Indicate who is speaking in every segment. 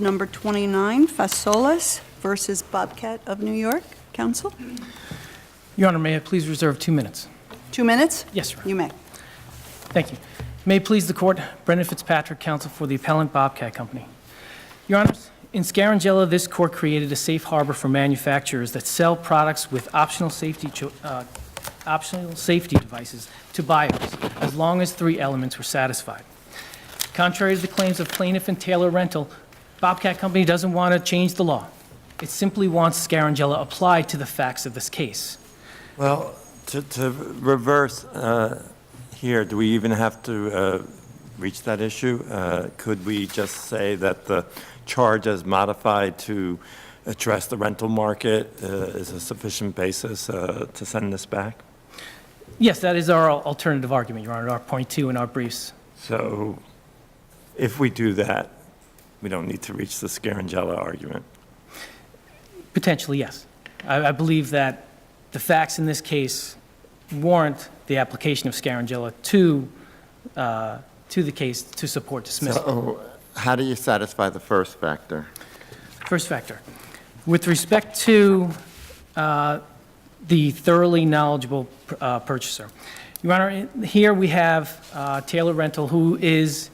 Speaker 1: Number 29, Fasolas versus Bobcat of New York. Counsel?
Speaker 2: Your Honor, may I please reserve 2 minutes?
Speaker 1: 2 minutes?
Speaker 2: Yes, Your Honor.
Speaker 1: You may.
Speaker 2: Thank you. May it please the Court, Brendan Fitzpatrick, counsel for the appellant Bobcat Company. Your Honors, in Scarangella, this Court created a safe harbor for manufacturers that sell products with optional safety devices to buyers, as long as 3 elements were satisfied. Contrary to the claims of plaintiff and Taylor Rental, Bobcat Company doesn't want to change the law. It simply wants Scarangella applied to the facts of this case.
Speaker 3: Well, to reverse here, do we even have to reach that issue? Could we just say that the charge as modified to address the rental market is a sufficient basis to send this back?
Speaker 2: Yes, that is our alternative argument, Your Honor, our point 2 in our briefs.
Speaker 3: So if we do that, we don't need to reach the Scarangella argument.
Speaker 2: Potentially, yes. I believe that the facts in this case warrant the application of Scarangella to the case to support dismissal.
Speaker 4: So how do you satisfy the first factor?
Speaker 2: First factor. With respect to the thoroughly knowledgeable purchaser. Your Honor, here we have Taylor Rental, who is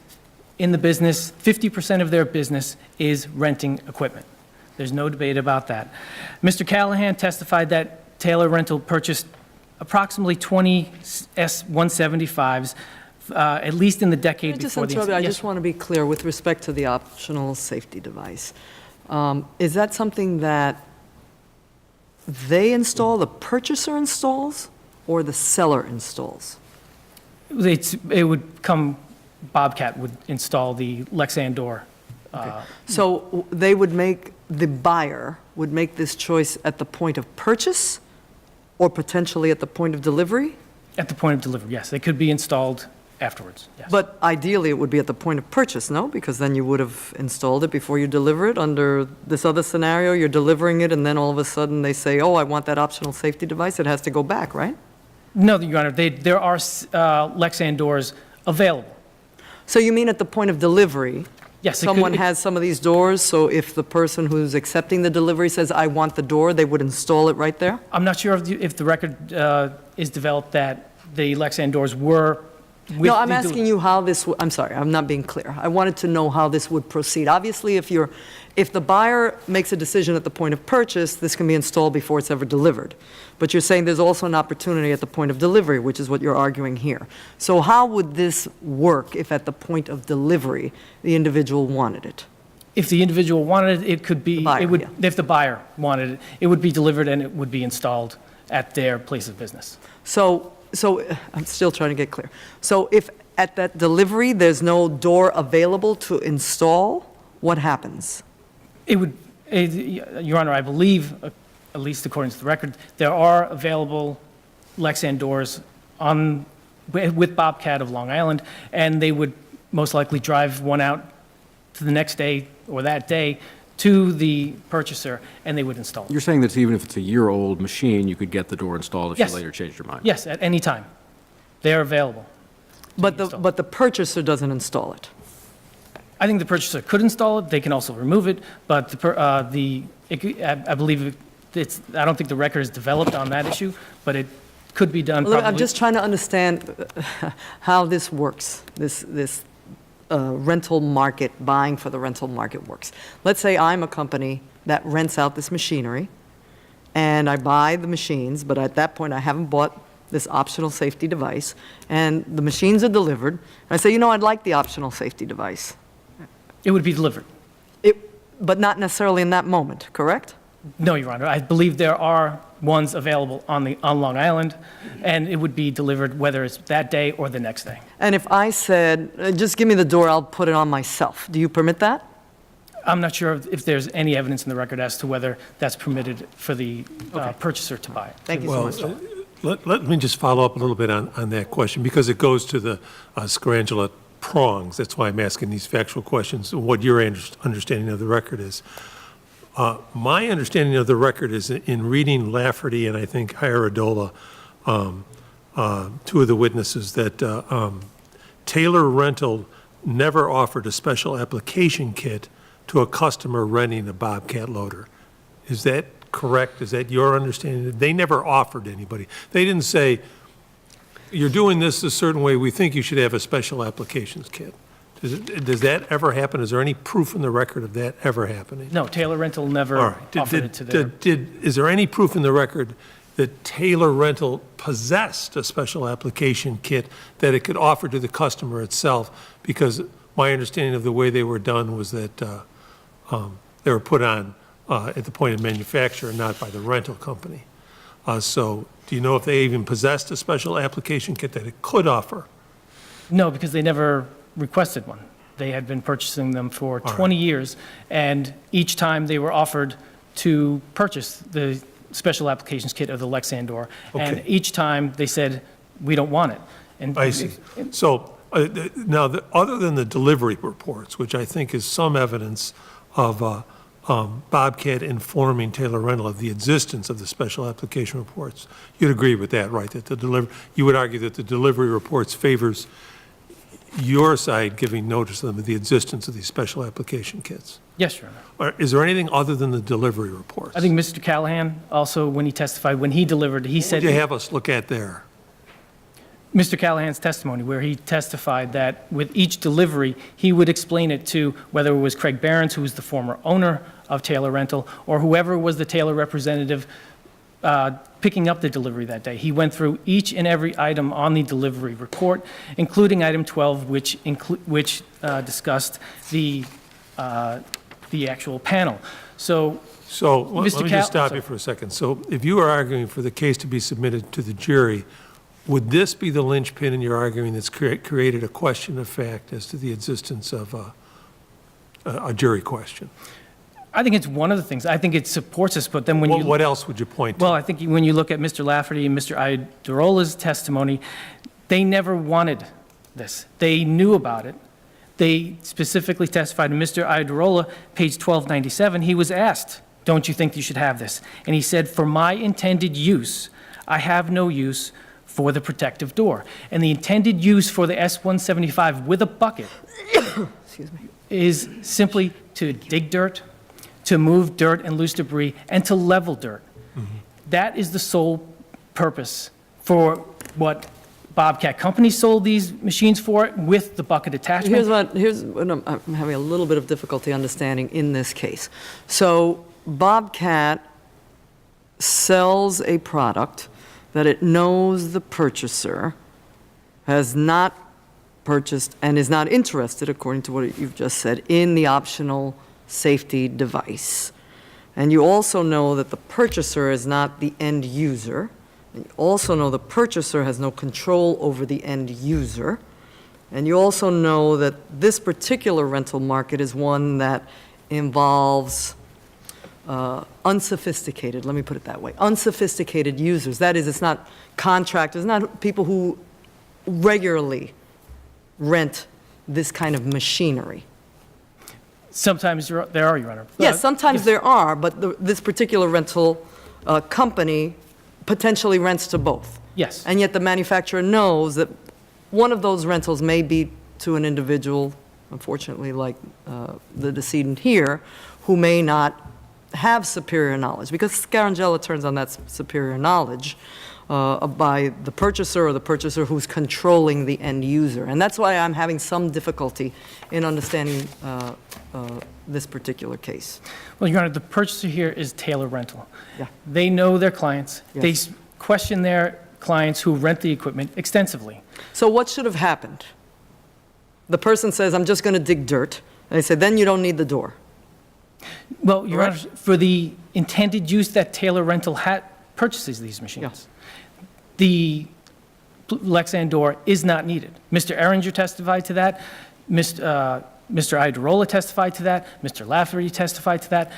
Speaker 2: in the business, 50% of their business is renting equipment. There's no debate about that. Mr. Callahan testified that Taylor Rental purchased approximately 20 S-175s, at least in the decade before the incident.
Speaker 5: I just want to be clear with respect to the optional safety device. Is that something that they install, the purchaser installs, or the seller installs?
Speaker 2: It would come, Bobcat would install the Lexandor.
Speaker 5: Okay. So they would make, the buyer would make this choice at the point of purchase or potentially at the point of delivery?
Speaker 2: At the point of delivery, yes. They could be installed afterwards, yes.
Speaker 5: But ideally, it would be at the point of purchase, no? Because then you would have installed it before you deliver it. Under this other scenario, you're delivering it, and then all of a sudden they say, oh, I want that optional safety device. It has to go back, right?
Speaker 2: No, Your Honor. There are Lexandors available.
Speaker 5: So you mean at the point of delivery?
Speaker 2: Yes.
Speaker 5: Someone has some of these doors, so if the person who's accepting the delivery says, I want the door, they would install it right there?
Speaker 2: I'm not sure if the record is developed that the Lexandors were with
Speaker 5: No, I'm
Speaker 2: the
Speaker 5: asking you how this, I'm sorry, I'm not being clear. I wanted to know how this would proceed. Obviously, if the buyer makes a decision at the point of purchase, this can be installed before it's ever delivered. But you're saying there's also an opportunity at the point of delivery, which is what you're arguing here. So how would this work if at the point of delivery, the individual wanted it?
Speaker 2: If the individual wanted it, it could be,
Speaker 5: buyer,
Speaker 2: it would,
Speaker 5: yeah.
Speaker 2: if the buyer wanted it, it would be delivered and it would be installed at their place of business.
Speaker 5: So I'm still trying to get clear. So if at that delivery, there's no door available to install, what happens?
Speaker 2: It would, Your Honor, I believe, at least according to the record, there are available Lexandors with Bobcat of Long Island, and they would most likely drive one out to the next day or that day to the purchaser, and they would install it.
Speaker 6: You're saying that even if it's a year-old machine, you could get the door installed if
Speaker 2: Yes.
Speaker 6: you later changed your mind?
Speaker 2: Yes, at any time. They're available.
Speaker 5: But the purchaser doesn't install it.
Speaker 2: I think the purchaser could install it. They can also remove it, but I believe I don't think the record is developed on that issue, but it could be done probably.
Speaker 5: I'm just trying to understand how this works, this rental market, buying for the rental market works. Let's say I'm a company that rents out this machinery, and I buy the machines, but at that point I haven't bought this optional safety device, and the machines are delivered. I say, I'd like the optional safety device.
Speaker 2: It would be delivered.
Speaker 5: But not necessarily in that moment, correct?
Speaker 2: No, Your Honor. I believe there are ones available on Long Island, and it would be delivered whether it's that day or the next day.
Speaker 5: And if I said, just give me the door, I'll put it on myself, do you permit that?
Speaker 2: I'm not sure if there's any evidence in the record as to whether that's permitted for the purchaser to buy.
Speaker 5: Thank you so much.
Speaker 7: Let me just follow up a little bit on that question, because it goes to the Scarangella prongs. That's why I'm asking these factual questions, what your understanding of the record is. My understanding of the record is in reading Lafferty and I think Hieradola, 2 of the witnesses, that Taylor Rental never offered a special application kit to a customer renting a Bobcat loader. Is that correct? Is that your understanding? They never offered anybody. They didn't say, you're doing this a certain way, we think you should have a special applications kit. Does that ever happen? Is there any proof in the record of that ever happening?
Speaker 2: No, Taylor Rental
Speaker 7: All
Speaker 2: never
Speaker 7: right.
Speaker 2: offered it to their...
Speaker 7: Is there any proof in the record that Taylor Rental possessed a special application kit that it could offer to the customer itself? Because my understanding of the way they were done was that they were put on at the point of manufacture and not by the rental company. So do you know if they even possessed a special application kit that it could offer?
Speaker 2: No, because they never requested one. They had been purchasing them for 20 years, and each time they were offered to purchase the special applications kit of the Lexandor, and
Speaker 7: Okay.
Speaker 2: each time they said, we don't want it. And
Speaker 7: I see. So now, other than the delivery reports, which I think is some evidence of Bobcat informing Taylor Rental of the existence of the special application reports, you'd agree with that, right? That you would argue that the delivery reports favors your side giving notice to them of the existence of these special application kits?
Speaker 2: Yes, Your Honor.
Speaker 7: Is there anything other than the delivery reports?
Speaker 2: I think Mr. Callahan also, when he testified, when he delivered, he said...
Speaker 7: What do you have us look at there?
Speaker 2: Mr. Callahan's testimony, where he testified that with each delivery, he would explain it to whether it was Craig Behrens, who was the former owner of Taylor Rental, or whoever was the Taylor representative picking up the delivery that day. He went through each and every item on the delivery report, including item 12, which discussed the actual panel. So
Speaker 7: Let
Speaker 2: Mr.
Speaker 7: me just stop you for a second. So if you are arguing for the case to be submitted to the jury, would this be the linchpin in your arguing that's created a question of fact as to the existence of a jury question?
Speaker 2: I think it's one of the things. I think it supports us, but then when you...
Speaker 7: What else would you point to?
Speaker 2: Well, I think when you look at Mr. Lafferty and Mr. Iadorola's testimony, they never wanted this. They knew about it. They specifically testified to Mr. Iadorola, page 1297. He was asked, don't you think you should have this? And he said, for my intended use, I have no use for the protective door. And the intended use for the S-175 with a bucket
Speaker 5: Excuse me.
Speaker 2: is simply to dig dirt, to move dirt and loose debris, and to level dirt. That is the sole purpose for what Bobcat Company sold these machines for with the bucket attachment.
Speaker 5: Here's what I'm having a little bit of difficulty understanding in this case. So Bobcat sells a product that it knows the purchaser has not purchased and is not interested, according to what you've just said, in the optional safety device. And you also know that the purchaser is not the end user. And you also know the purchaser has no control over the end user. And you also know that this particular rental market is one that involves unsophisticated, let me put it that way, unsophisticated users. That is, it's not contractors, not people who regularly rent this kind of machinery.
Speaker 2: Sometimes there are, Your Honor.
Speaker 5: Yes, sometimes there are, but this particular rental company potentially rents to both.
Speaker 2: Yes.
Speaker 5: And yet the manufacturer knows that one of those rentals may be to an individual, unfortunately like the decedent here, who may not have superior knowledge, because Scarangella turns on that superior knowledge by the purchaser or the purchaser who's controlling the end user. And that's why I'm having some difficulty in understanding this particular case.
Speaker 2: Well, Your Honor, the purchaser here is Taylor Rental.
Speaker 5: Yeah.
Speaker 2: They know their clients.
Speaker 5: Yes.
Speaker 2: They question their clients who rent the equipment extensively.
Speaker 5: So what should have happened? The person says, I'm just going to dig dirt. And they say, then you don't need the door.
Speaker 2: Well, Your Honor,
Speaker 5: Correct.
Speaker 2: for the intended use that Taylor Rental purchases these machines, the Lexan door is not needed. Mr. Erringer testified to that. Mr. Iadorola testified to that. Mr. Lafferty testified to that.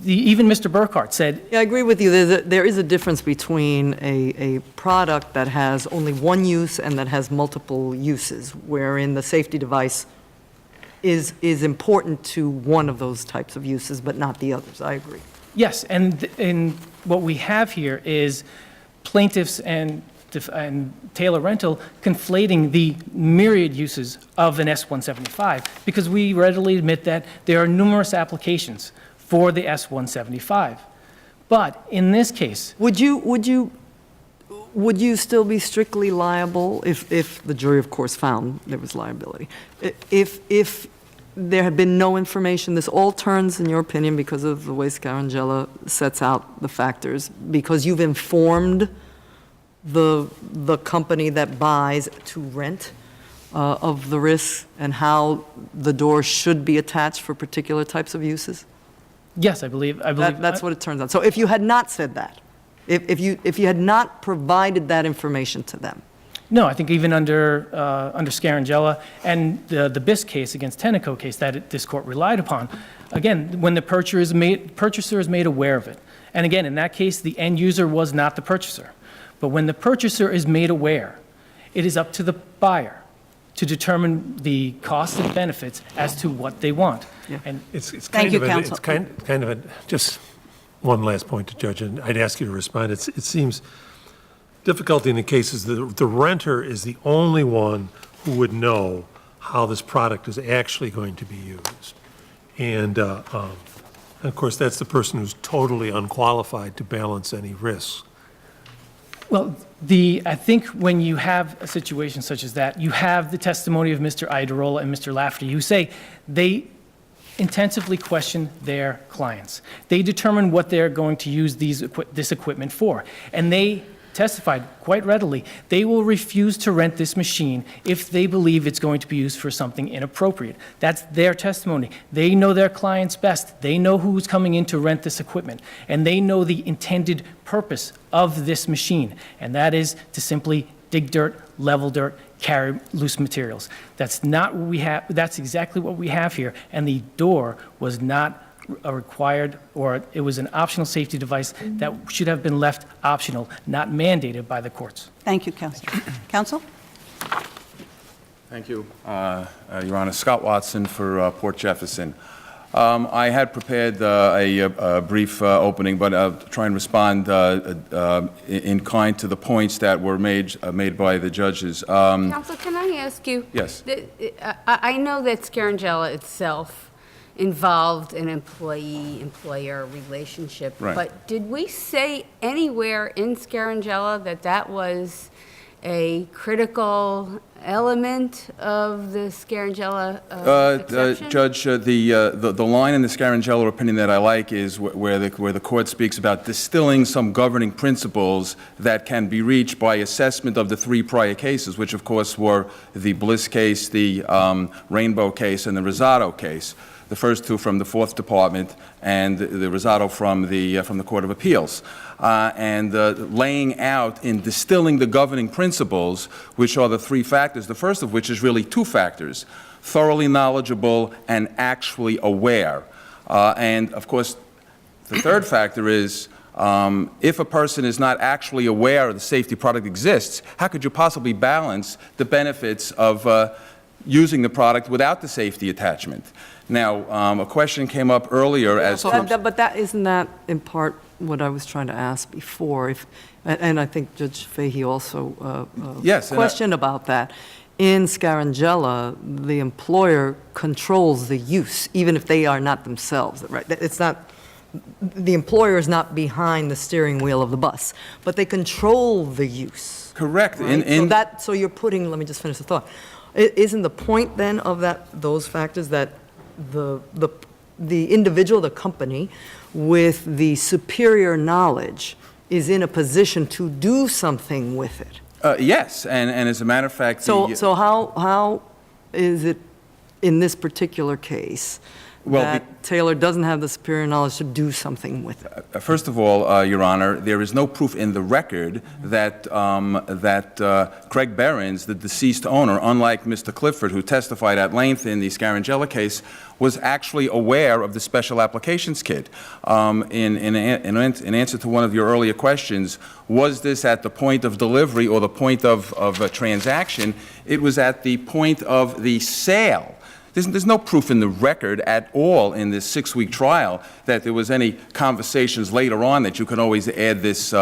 Speaker 2: Even Mr. Burkhardt said,
Speaker 5: Yeah, I agree with you. There is a difference between a product that has only one use and that has multiple uses, wherein the safety device is important to one of those types of uses, but not the others. I agree.
Speaker 2: yes, and what we have here is plaintiffs and and Taylor Rental conflating the myriad uses of an S-175, because we readily admit that there are numerous applications for the S-175. But in this case,
Speaker 5: Would you still be strictly liable if the jury, of course, found there was liability? If there had been no information, this all turns, in your opinion, because of the way Scarangella sets out the factors, because you've informed the company that buys to rent of the risks and how the door should be attached for particular types of uses?
Speaker 2: yes, I believe.
Speaker 5: That's what it turns out. So if you had not said that, if you had not provided that information to them,
Speaker 2: No, I think even under Scarangella and the BIS case against Tenneco case that this court relied upon, again, when the purchaser is made aware of it, and again, in that case, the end user was not the purchaser, but when the purchaser is made aware, it is up to the buyer to determine the costs and benefits as to what they want. And
Speaker 7: It's
Speaker 1: Thank
Speaker 7: kind
Speaker 1: you,
Speaker 7: of,
Speaker 1: counsel.
Speaker 7: it's kind of, just one last point to Judge, and I'd ask you to respond. It seems difficulty in the case is the renter is the only one who would know how this product is actually going to be used. And of course, that's the person who's totally unqualified to balance any risks.
Speaker 2: well, I think when you have a situation such as that, you have the testimony of Mr. Iderola and Mr. Lafferty, who say they intensively question their clients. They determine what they're going to use this equipment for. And they testified quite readily, they will refuse to rent this machine if they believe it's going to be used for something inappropriate. That's their testimony. They know their clients best. They know who's coming in to rent this equipment. And they know the intended purpose of this machine. And that is to simply dig dirt, level dirt, carry loose materials. That's not what we have. That's exactly what we have here. And the door was not a required, or it was an optional safety device that should have been left optional, not mandated by the courts.
Speaker 1: Thank you, counsel. Counsel?
Speaker 8: Thank you, Your Honor. Scott Watson for Port Jefferson. I had prepared a brief opening, but I'll try and respond in kind to the points that were made by the judges.
Speaker 9: Counsel, can I ask you?
Speaker 8: Yes.
Speaker 9: I know that Scarangella itself involved an employee-employer relationship.
Speaker 8: Right.
Speaker 9: But did we say anywhere in Scarangella that that was a critical element of the Scarangella exception?
Speaker 8: Judge, the line in the Scarangella opinion that I like is where the court speaks about distilling some governing principles that can be reached by assessment of the three prior cases, which of course were the Bliss case, the Rainbow case, and the Rosado case. The first two from the Fourth Department, and the Rosado from the Court of Appeals, and laying out in distilling the governing principles, which are the three factors. The first of which is really two factors: thoroughly knowledgeable and actually aware. And of course, the third factor is if a person is not actually aware the safety product exists, how could you possibly balance the benefits of using the product without the safety attachment? Now, a question came up earlier as to...
Speaker 5: But isn't that in part what I was trying to ask before? And I think Judge Fahey also
Speaker 8: Yes,
Speaker 5: questioned about that. In Scarangella, the employer controls the use, even if they are not themselves, right? It's not, the employer is not behind the steering wheel of the bus, but they control the use.
Speaker 8: Correct.
Speaker 5: Right? So you're putting, let me just finish the thought. Isn't the point then of those factors that the individual, the company, with the superior knowledge is in a position to do something with it?
Speaker 8: Yes, and as a matter of fact...
Speaker 5: So how is it in this particular case that Taylor doesn't have the superior knowledge to do something with it?
Speaker 8: First of all, Your Honor, there is no proof in the record that Craig Behrens, the deceased owner, unlike Mr. Clifford, who testified at length in the Scarangella case, was actually aware of the special applications kit. In answer to one of your earlier questions, was this at the point of delivery or the point of a transaction? It was at the point of the sale. There's no proof in the record at all in this 6-week trial that there was any conversations later on that you can always add this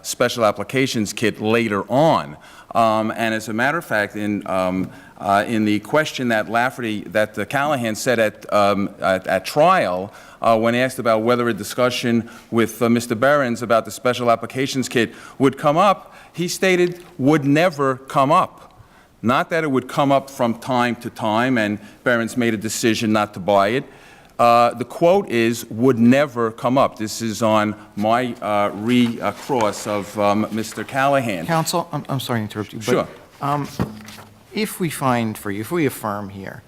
Speaker 8: special applications kit later on. And as a matter of fact, in the question that Callahan said at trial, when asked about whether a discussion with Mr. Behrens about the special applications kit would come up, he stated would never come up. Not that it would come up from time to time, and Behrens made a decision not to buy it. The quote is, would never come up. This is on my recross of Mr. Callahan.
Speaker 10: Counsel, I'm sorry to interrupt you.
Speaker 8: Sure.
Speaker 10: But, if we affirm here,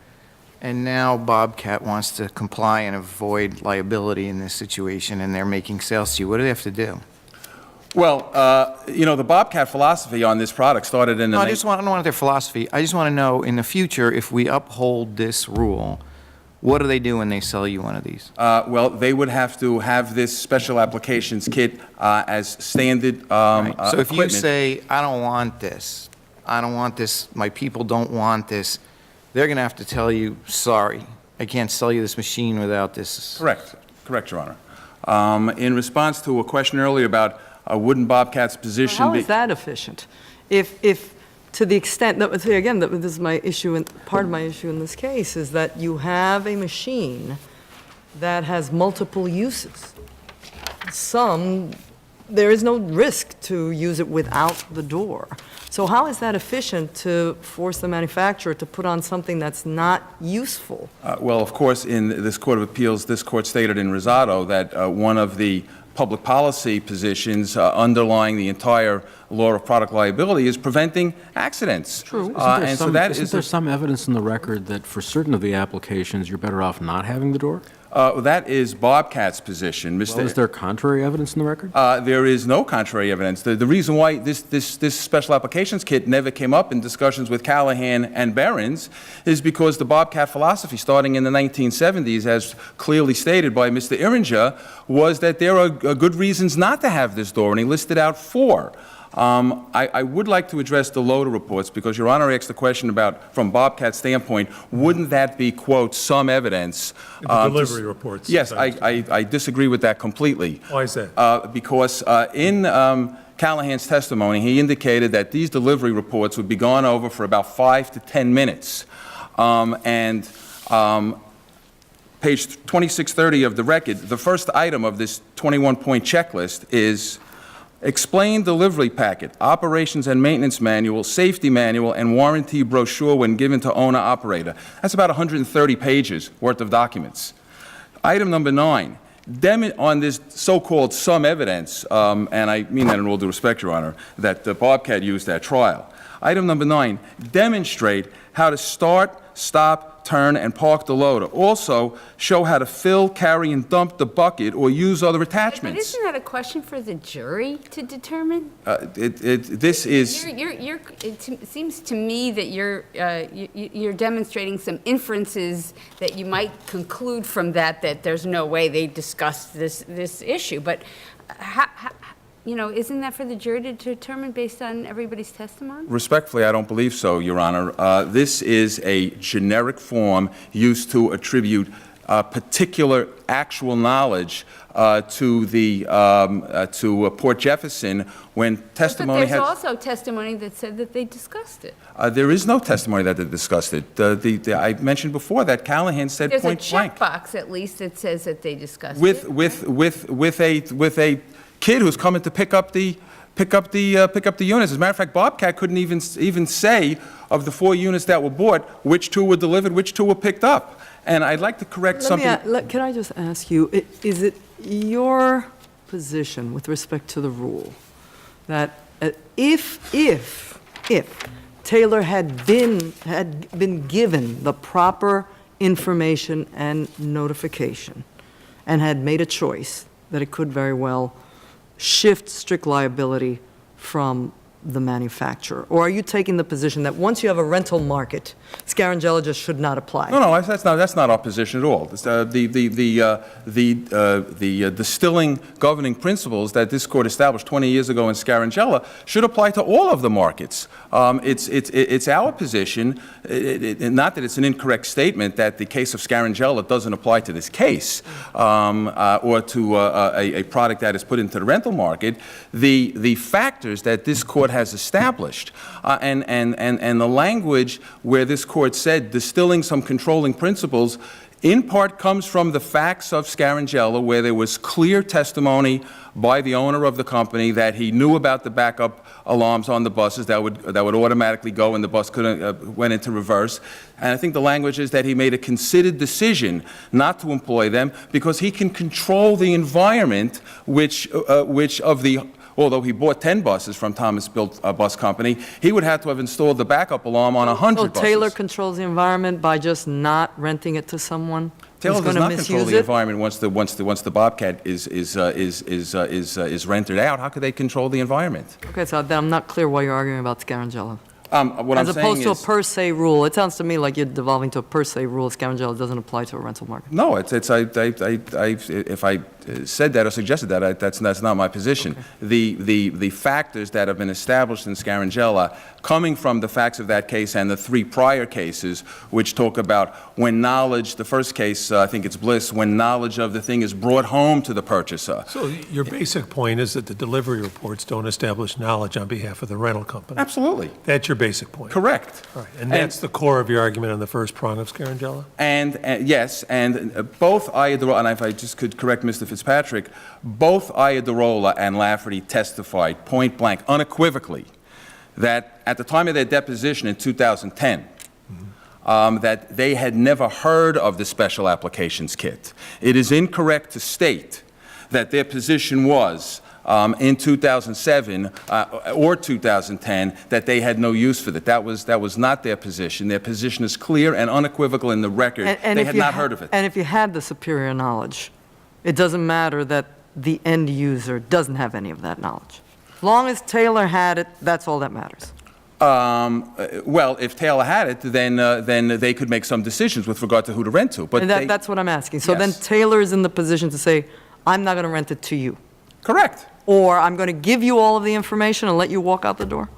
Speaker 10: and now Bobcat wants to comply and avoid liability in this situation, and they're making sales to you, what do they have to do?
Speaker 8: Well, the Bobcat philosophy on this product started in the...
Speaker 10: No, I don't want their philosophy. I just want to know, in the future, if we uphold this rule, what do they do when they sell you one of these?
Speaker 8: Well, they would have to have this special applications kit as standard
Speaker 10: Right. So if you
Speaker 8: equipment.
Speaker 10: say, I don't want this, my people don't want this, they're going to have to tell you, sorry, I can't sell you this machine without this.
Speaker 8: Correct, Your Honor. In response to a question earlier about wouldn't Bobcat's position
Speaker 5: How
Speaker 8: be...
Speaker 5: is that efficient? If to the extent, again, this is my issue, and part of my issue in this case is that you have a machine that has multiple uses. There is no risk to use it without the door. So how is that efficient to force the manufacturer to put on something that's not useful?
Speaker 8: Well, of course, in this Court of Appeals, this court stated in Rosado that one of the public policy positions underlying the entire law of product liability is preventing accidents.
Speaker 6: True.
Speaker 8: Isn't
Speaker 6: There some evidence in the record that for certain of the applications, you're better off not having the door?
Speaker 8: That is Bobcat's position.
Speaker 6: Well, is there contrary evidence in the record?
Speaker 8: There is no contrary evidence. The reason why this special applications kit never came up in discussions with Callahan and Behrens is because the Bobcat philosophy, starting in the 1970s, as clearly stated by Mr. Iringer, was that there are good reasons not to have this door, and he listed out 4. I would like to address the loader reports, because Your Honor asked the question about, from Bobcat's standpoint, wouldn't that be, quote, some evidence?
Speaker 7: The delivery reports.
Speaker 8: Yes, I disagree with that completely.
Speaker 7: Why is that?
Speaker 8: Because in Callahan's testimony, he indicated that these delivery reports would be gone over for about 5 to 10 minutes. Page 2630 of the record, the first item of this 21-point checklist is explain delivery packet, operations and maintenance manual, safety manual, and warranty brochure when given to owner-operator. That's about 130 pages worth of documents. Item number 9, on this so-called some evidence, and I mean that in all due respect, Your Honor, that Bobcat used at trial. Item number 9, demonstrate how to start, stop, turn, and park the loader. Also, show how to fill, carry, and dump the bucket or use other attachments.
Speaker 9: But isn't that a question for the jury to determine?
Speaker 8: This is...
Speaker 9: It seems to me that you're demonstrating some inferences that you might conclude from that there's no way they discussed this issue. But isn't that for the jury to determine based on everybody's testimony?
Speaker 8: Respectfully, I don't believe so, Your Honor. This is a generic form used to attribute particular actual knowledge to Port Jefferson when testimony
Speaker 9: But
Speaker 8: had...
Speaker 9: there's also testimony that said that they discussed it.
Speaker 8: There is no testimony that they discussed it. I mentioned before that Callahan said point blank.
Speaker 9: There's a checkbox, at least, that says that they discussed
Speaker 8: with
Speaker 9: it.
Speaker 8: with a kid who's coming to pick up the units. As a matter of fact, Bobcat couldn't even say of the 4 units that were bought which 2 were delivered, which 2 were picked up. And I'd like to correct something.
Speaker 5: Can I just ask you, is it your position with respect to the rule that if Taylor had been given the proper information and notification and had made a choice, that it could very well shift strict liability from the manufacturer? Or are you taking the position that once you have a rental market, Scarangella just should not apply?
Speaker 8: No, that's not our position at all. The distilling governing principles that this court established 20 years ago in Scarangella should apply to all of the markets. It's our position, not that it's an incorrect statement, that the case of Scarangella doesn't apply to this case or to a product that is put into the rental market. The factors that this court has established and the language where this court said distilling some controlling principles in part comes from the facts of Scarangella, where there was clear testimony by the owner of the company that he knew about the backup alarms on the buses that would automatically go when the bus went into reverse. And I think the language is that he made a considered decision not to employ them because he can control the environment although he bought 10 buses from Thomas Built Bus Company, he would have to have installed the backup alarm on 100 buses.
Speaker 5: So Taylor controls the environment by just not renting it to someone
Speaker 8: Taylor
Speaker 5: who's
Speaker 8: does
Speaker 5: going to
Speaker 8: not control
Speaker 5: misuse
Speaker 8: the
Speaker 5: it?
Speaker 8: environment once the Bobcat is rented out. How could they control the environment?
Speaker 5: Okay, so then I'm not clear why you're arguing about Scarangella.
Speaker 8: What
Speaker 5: As
Speaker 8: I'm
Speaker 5: opposed
Speaker 8: saying
Speaker 5: to a
Speaker 8: is,
Speaker 5: per se rule. It sounds to me like you're devolving to a per se rule. Scarangella doesn't apply to a rental market.
Speaker 8: no, if I said that or suggested that, that's not my position.
Speaker 5: Okay.
Speaker 8: The factors that have been established in Scarangella, coming from the facts of that case and the 3 prior cases, which talk about when knowledge, the first case, I think it's Bliss, when knowledge of the thing is brought home to the purchaser.
Speaker 7: So your basic point is that the delivery reports don't establish knowledge on behalf of the rental company?
Speaker 8: Absolutely.
Speaker 7: That's your basic point?
Speaker 8: Correct.
Speaker 7: All right, and that's the core of your argument on the first prong of Scarangella?
Speaker 8: And yes, and both Iadarola, and if I just could correct Mr. Fitzpatrick, both Iadarola and Lafferty testified point blank, unequivocally, that at the time of their deposition in 2010, that they had never heard of the special applications kit. It is incorrect to state that their position was in 2007 or 2010 that they had no use for it. That was not their position. Their position is clear and unequivocal in the record. They had not heard of it.
Speaker 5: And if you had the superior knowledge, it doesn't matter that the end user doesn't have any of that knowledge. As long as Taylor had it, that's all that matters.
Speaker 8: Well, if Taylor had it, then they could make some decisions with regard to who to rent to. But
Speaker 5: And that's what I'm asking. So then
Speaker 8: Yes.
Speaker 5: Taylor is in the position to say, I'm not going to rent it to you.
Speaker 8: Correct.
Speaker 5: Or I'm going to give you all of the information and let you walk out the door?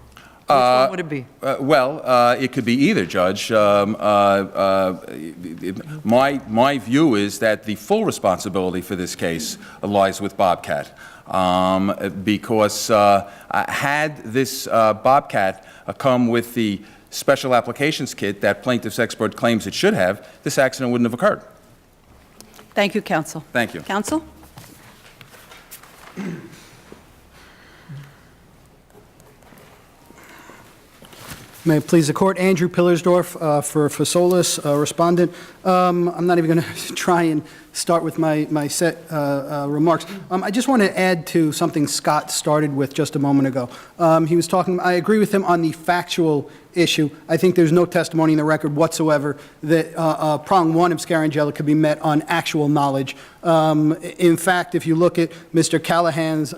Speaker 5: Which one would it be?
Speaker 8: It could be either, Judge. My view is that the full responsibility for this case lies with Bobcat, because had this Bobcat come with the special applications kit that plaintiff's expert claims it should have, this accident wouldn't have occurred.
Speaker 1: Thank you, counsel.
Speaker 8: Thank you.
Speaker 1: Counsel?
Speaker 11: May it please the court, Andrew Pillersdorf for Fasolas, respondent. I'm not even going to try and start with my set remarks. I just want to add to something Scott started with just a moment ago. He was talking, I agree with him on the factual issue. I think there's no testimony in the record whatsoever that prong 1 of Scarangella could be met on actual knowledge. In fact, if you look at Mr. Callahan's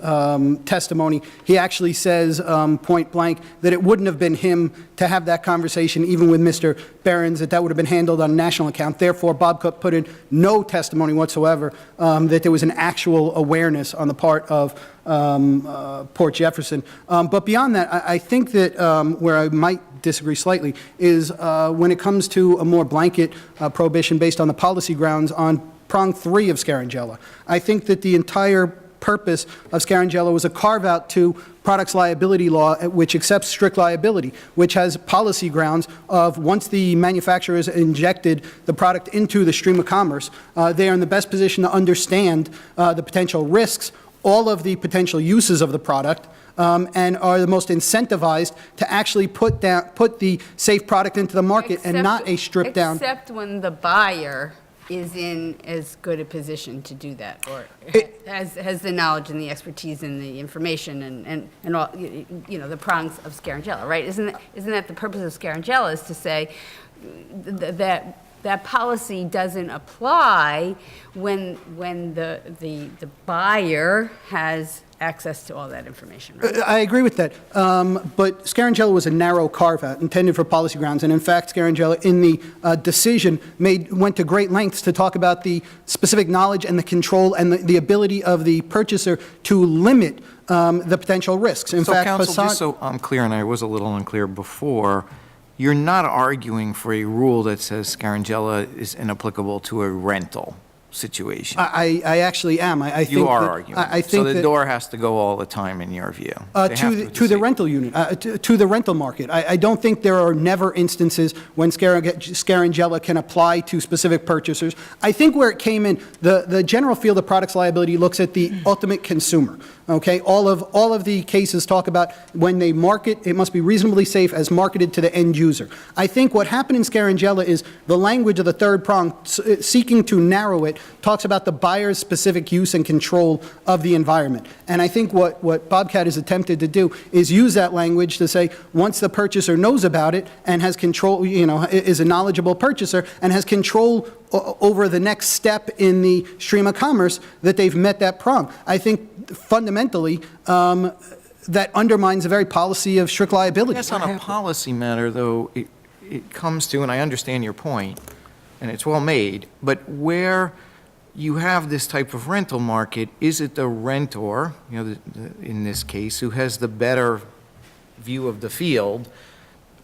Speaker 11: testimony, he actually says point blank that it wouldn't have been him to have that conversation even with Mr. Behrens, that would have been handled on a national account. Therefore, Bobcat put in no testimony whatsoever that there was an actual awareness on the part of Port Jefferson. But beyond that, I think that where I might disagree slightly is when it comes to a more blanket prohibition based on the policy grounds on prong 3 of Scarangella. I think that the entire purpose of Scarangella was a carve-out to products liability law, which accepts strict liability, which has policy grounds of once the manufacturer has injected the product into the stream of commerce, they are in the best position to understand the potential risks, all of the potential uses of the product, and are the most incentivized to actually put the safe product into the market and not a stripped down.
Speaker 9: Except when the buyer is in as good a position to do that, or has the knowledge and the expertise and the information and all, the prongs of Scarangella, right? Isn't that the purpose of Scarangella, is to say that that policy doesn't apply when the buyer has access to all that information, right?
Speaker 11: I agree with that. But Scarangella was a narrow carve-out intended for policy grounds. And in fact, Scarangella, in the decision, went to great lengths to talk about the specific knowledge and the control and the ability of the purchaser to limit the potential risks. In
Speaker 10: So
Speaker 11: fact,
Speaker 10: counsel,
Speaker 11: Hassan-
Speaker 10: just so I'm clear, and I was a little unclear before, you're not arguing for a rule that says Scarangella is inapplicable to a rental situation.
Speaker 11: I actually am. I think
Speaker 10: You are
Speaker 11: that-
Speaker 10: arguing.
Speaker 11: I
Speaker 10: So
Speaker 11: think
Speaker 10: the
Speaker 11: that-
Speaker 10: door has to go all the time in your view. They have
Speaker 11: To the
Speaker 10: say-
Speaker 11: rental unit, to the rental market. I don't think there are never instances when Scarangella can apply to specific purchasers. I think where it came in, the general field of products liability looks at the ultimate consumer, okay? All of the cases talk about when they market, it must be reasonably safe as marketed to the end user. I think what happened in Scarangella is the language of the third prong, seeking to narrow it, talks about the buyer's specific use and control of the environment. And I think what Bobcat has attempted to do is use that language to say, once the purchaser knows about it and has control, is a knowledgeable purchaser and has control over the next step in the stream of commerce, that they've met that prong. I think fundamentally, that undermines the very policy of strict liability.
Speaker 10: I guess on a policy matter, though, it comes to, and I understand your point, and it's well made, but where you have this type of rental market, is it the rentor, in this case, who has the better view of the field,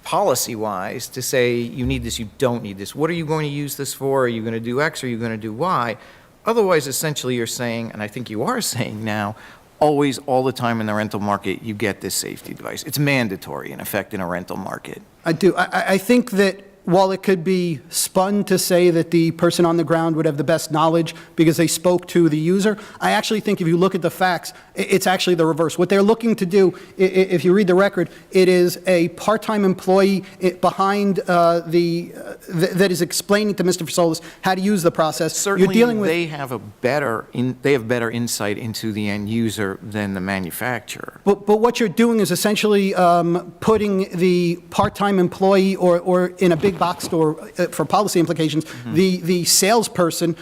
Speaker 10: policy-wise, to say, you need this, you don't need this. What are you going to use this for? Are you going to do X? Are you going to do Y? Otherwise, essentially, you're saying, and I think you are saying now, always, all the time in the rental market, you get this safety device. It's mandatory, in effect, in a rental market.
Speaker 11: I do. I think that while it could be spun to say that the person on the ground would have the best knowledge because they spoke to the user, I actually think if you look at the facts, it's actually the reverse. What they're looking to do, if you read the record, it is a part-time employee behind that is explaining to Mr. Fasolas how to use the process.
Speaker 10: Certainly,
Speaker 11: You're dealing with,
Speaker 10: they have better insight into the end user than the manufacturer.
Speaker 11: But what you're doing is essentially putting the part-time employee or in a big box store for policy implications, the salesperson,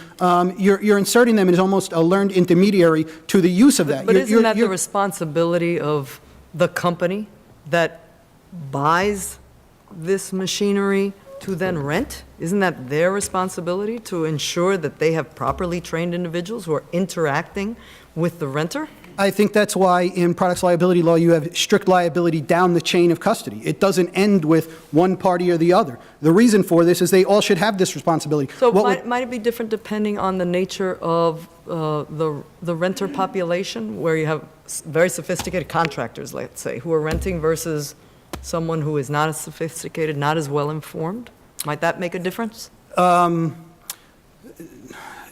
Speaker 11: you're inserting them as almost a learned intermediary to the use of that.
Speaker 5: But isn't that the responsibility of the company that buys this machinery to then rent? Isn't that their responsibility to ensure that they have properly trained individuals who are interacting with the renter?
Speaker 11: I think that's why in products liability law you have strict liability down the chain of custody. It doesn't end with one party or the other. The reason for this is they all should have this responsibility.
Speaker 5: So might it be different depending on the nature of the renter population, where you have very sophisticated contractors, let's say, who are renting versus someone who is not as sophisticated, not as well informed? Might that make a difference?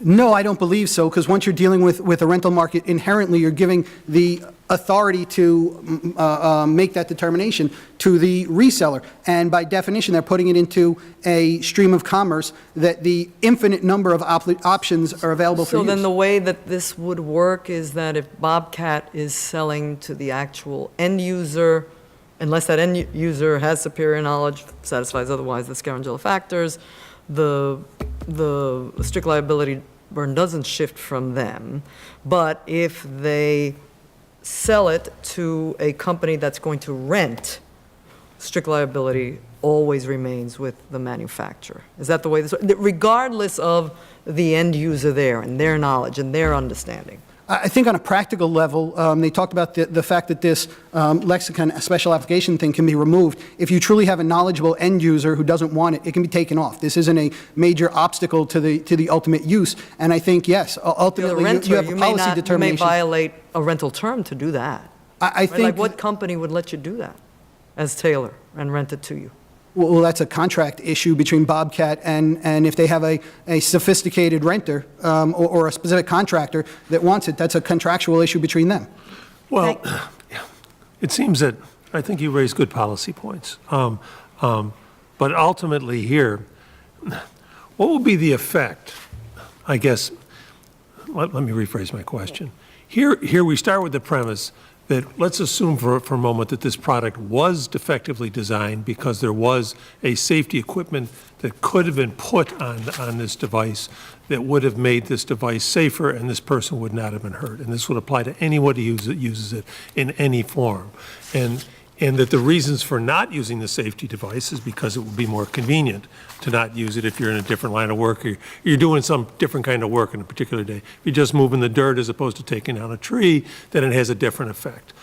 Speaker 11: No, I don't believe so, because once you're dealing with a rental market, inherently you're giving the authority to make that determination to the reseller. And by definition, they're putting it into a stream of commerce that the infinite number of options are available for
Speaker 5: So
Speaker 11: use.
Speaker 5: then the way that this would work is that if Bobcat is selling to the actual end user, unless that end user has superior knowledge, satisfies otherwise the Scarangella factors, the strict liability burden doesn't shift from them. But if they sell it to a company that's going to rent, strict liability always remains with the manufacturer. Is that the way this, regardless of the end user there and their knowledge and their understanding?
Speaker 11: I think on a practical level, they talked about the fact that this lexicon special application thing can be removed. If you truly have a knowledgeable end user who doesn't want it, it can be taken off. This isn't a major obstacle to the ultimate use. And I think, yes, ultimately, you have a policy determination.
Speaker 5: You may violate a rental term to do that.
Speaker 11: I think,
Speaker 5: like, what company would let you do that as Taylor and rent it to you?
Speaker 11: well, that's a contract issue between Bobcat and if they have a sophisticated renter or a specific contractor that wants it, that's a contractual issue between them.
Speaker 7: Well, it seems that, I think you raise good policy points. But ultimately here, what will be the effect, I guess, let me rephrase my question. Here we start with the premise that let's assume for a moment that this product was defectively designed because there was a safety equipment that could have been put on this device that would have made this device safer and this person would not have been hurt. And this would apply to anybody who uses it in any form. And that the reasons for not using the safety device is because it would be more convenient to not use it if you're in a different line of work or you're doing some different kind of work in a particular day. If you're just moving the dirt as opposed to taking down a tree, then it has a different effect.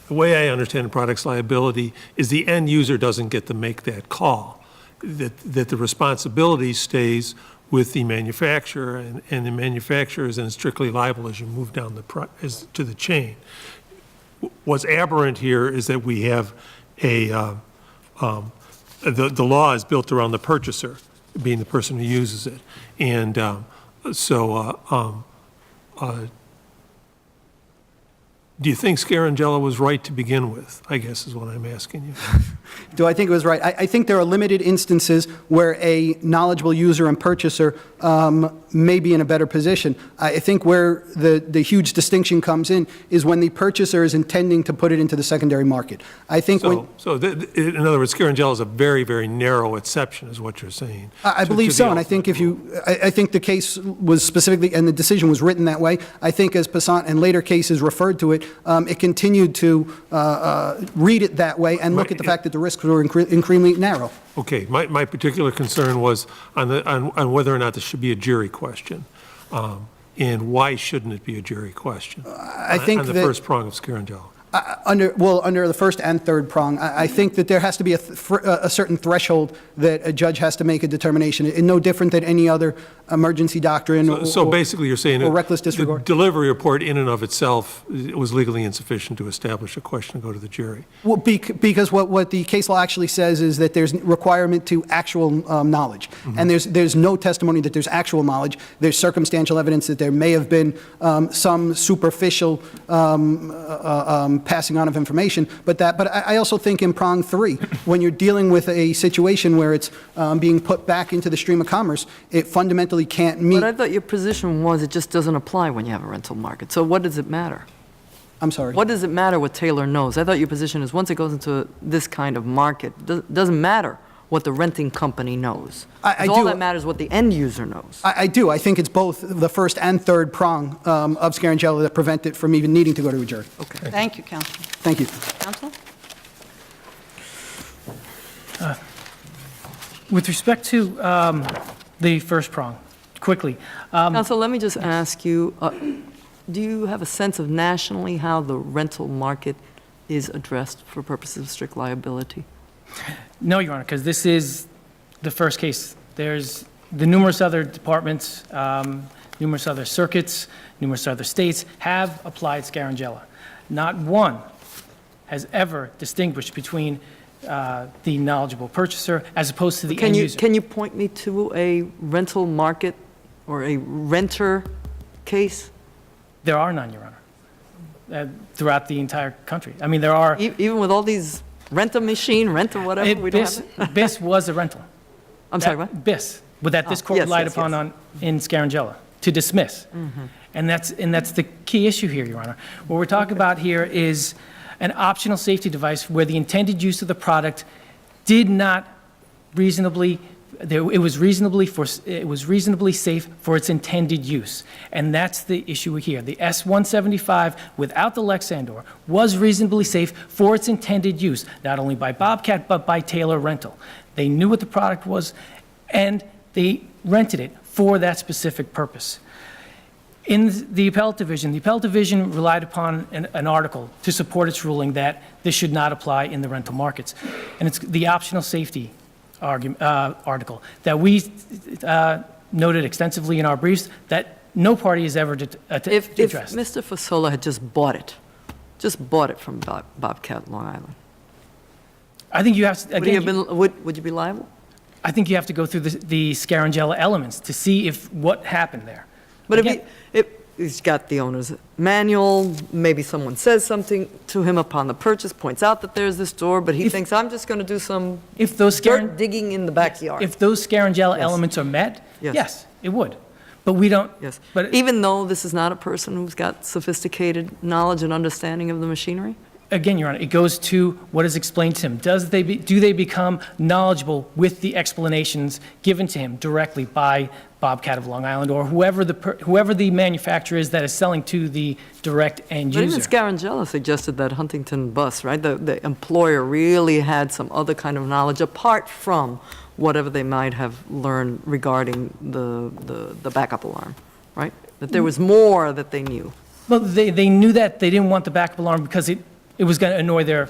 Speaker 7: The way I understand products liability is the end user doesn't get to make that call, that the responsibility stays with the manufacturer, and the manufacturer is then strictly liable as you move down to the chain. What's aberrant here is that we have the law is built around the purchaser being the person who uses it. And do you think Scarangella was right to begin with, I guess is what I'm asking you.
Speaker 11: Do I think it was right? I think there are limited instances where a knowledgeable user and purchaser may be in a better position. I think where the huge distinction comes in is when the purchaser is intending to put it into the secondary market. I think in
Speaker 7: other words, Scarangella is a very, very narrow exception, is what you're saying.
Speaker 11: I believe so, and I think I think the case was specifically, and the decision was written that way. I think as Passant and later cases referred to it, it continued to read it that way and look at the fact that the risks were incredibly narrow.
Speaker 7: Okay, my particular concern was on whether or not this should be a jury question, and why shouldn't it be a jury question?
Speaker 11: I think
Speaker 7: on the first prong of Scarangella.
Speaker 11: Under the first and third prong, I think that there has to be a certain threshold that a judge has to make a determination, and no different than any other emergency doctrine.
Speaker 7: So basically, you're saying
Speaker 11: or reckless disregard.
Speaker 7: The delivery report in and of itself was legally insufficient to establish a question to go to the jury.
Speaker 11: Well, because what the case law actually says is that there's requirement to actual knowledge, and there's no testimony that there's actual knowledge. There's circumstantial evidence that there may have been some superficial passing on of information, but I also think in prong 3, when you're dealing with a situation where it's being put back into the stream of commerce, it fundamentally can't meet.
Speaker 5: But I thought your position was it just doesn't apply when you have a rental market. So what does it matter?
Speaker 11: I'm sorry.
Speaker 5: What does it matter what Taylor knows? I thought your position is once it goes into this kind of market, it doesn't matter what the renting company knows. All that matters is what the end user knows.
Speaker 11: I do. I think it's both the first and third prong of Scarangella that prevent it from even needing to go to a jury.
Speaker 5: Okay.
Speaker 1: Thank you, Counsel.
Speaker 11: Thank you.
Speaker 1: Counsel?
Speaker 2: With respect to the first prong, quickly.
Speaker 5: Counsel, let me just ask you, do you have a sense of nationally how the rental market is addressed for purposes of strict liability?
Speaker 2: No, Your Honor, because this is the first case. There's the numerous other departments, numerous other circuits, numerous other states have applied Scarangella. Not one has ever distinguished between the knowledgeable purchaser as opposed to the end user.
Speaker 5: Can you point me to a rental market or a renter case? There
Speaker 2: are none, Your Honor, throughout the entire country. I mean, there are...
Speaker 5: Even with all these rent a machine, rent a whatever, we don't have it?
Speaker 2: BIS was a rental.
Speaker 5: I'm sorry, what?
Speaker 2: BIS, that this court relied upon in Scarangella to dismiss. And that's the key issue here, Your Honor. What we're talking about here is an optional safety device where the intended use of the product did not reasonably, it was reasonably safe for its intended use. And that's the issue here. The S-175 without the Lexandor was reasonably safe for its intended use, not only by Bobcat, but by Taylor Rental. They knew what the product was, and they rented it for that specific purpose. In the appellate division relied upon an article to support its ruling that this should not apply in the rental markets. And it's the optional safety article that we noted extensively in our briefs that no party has ever addressed.
Speaker 5: If Mr. Fasola had just bought it from Bobcat, Long Island,
Speaker 2: I think you have to, again,
Speaker 5: would you be liable?
Speaker 2: I think you have to go through the Scarangella elements to see what happened there.
Speaker 5: But if he's got the owner's manual, maybe someone says something to him upon the purchase, points out that there's this door, but he thinks, I'm just going to do some dirt digging in the backyard.
Speaker 2: If those Scarangella elements are met, yes, it would. But we don't,
Speaker 5: Yes.
Speaker 2: but
Speaker 5: Even though this is not a person who's got sophisticated knowledge and understanding of the machinery?
Speaker 2: again, Your Honor, it goes to what is explained to him. Do they become knowledgeable with the explanations given to him directly by Bobcat of Long Island or whoever the manufacturer is that is selling to the direct end
Speaker 5: But even
Speaker 2: user?
Speaker 5: Scarangella suggested that Huntington bus, right? The employer really had some other kind of knowledge apart from whatever they might have learned regarding the backup alarm, right? That there was more that they knew.
Speaker 2: Well, they knew that they didn't want the backup alarm because it was going to annoy their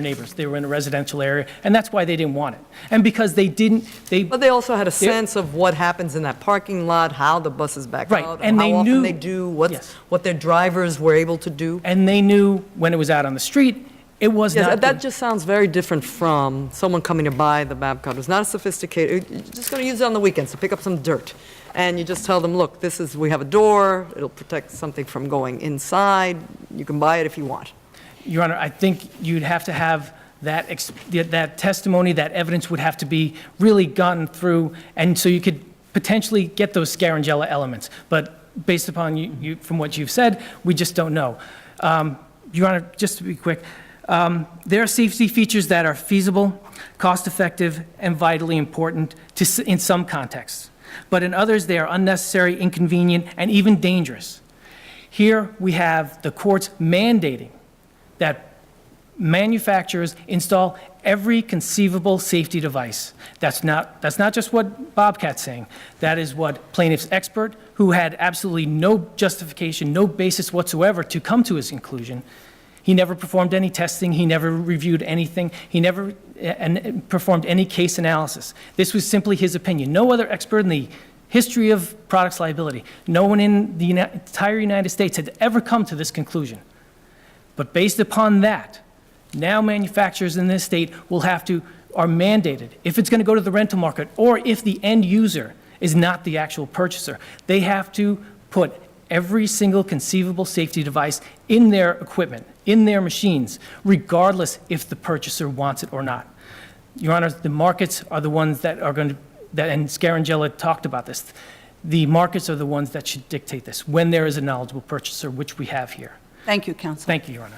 Speaker 2: neighbors. They were in a residential area, and that's why they didn't want it. And because they didn't,
Speaker 5: But they also had a sense of what happens in that parking lot, how the buses back
Speaker 2: Right,
Speaker 5: out,
Speaker 2: and
Speaker 5: how
Speaker 2: they
Speaker 5: often
Speaker 2: knew-
Speaker 5: they do,
Speaker 2: Yes.
Speaker 5: what their drivers were able to do.
Speaker 2: and they knew when it was out on the street, it was
Speaker 5: Yes,
Speaker 2: not.
Speaker 5: that just sounds very different from someone coming to buy the Babcock who's not sophisticated, you're just going to use it on the weekends to pick up some dirt. And you just tell them, look, we have a door, it'll protect something from going inside, you can buy it if you want.
Speaker 2: Your Honor, I think you'd have to have that testimony, that evidence would have to be really gotten through, and so you could potentially get those Scarangella elements. But based upon from what you've said, we just don't know. Your Honor, just to be quick, there are safety features that are feasible, cost-effective, and vitally important in some contexts. But in others, they are unnecessary, inconvenient, and even dangerous. Here, we have the courts mandating that manufacturers install every conceivable safety device. That's not just what Bobcat's saying. That is what plaintiff's expert, who had absolutely no justification, no basis whatsoever to come to his conclusion. He never performed any testing. He never reviewed anything. He never performed any case analysis. This was simply his opinion. No other expert in the history of products liability, no one in the entire United States had ever come to this conclusion. But based upon that, now manufacturers in this state are mandated, if it's going to go to the rental market or if the end user is not the actual purchaser, they have to put every single conceivable safety device in their equipment, in their machines, regardless if the purchaser wants it or not. Your Honor, the markets are the ones that are going to, and Scarangella talked about this, the markets are the ones that should dictate this when there is a knowledgeable purchaser, which we have here.
Speaker 1: Thank you, counsel.
Speaker 2: Thank you, Your Honor.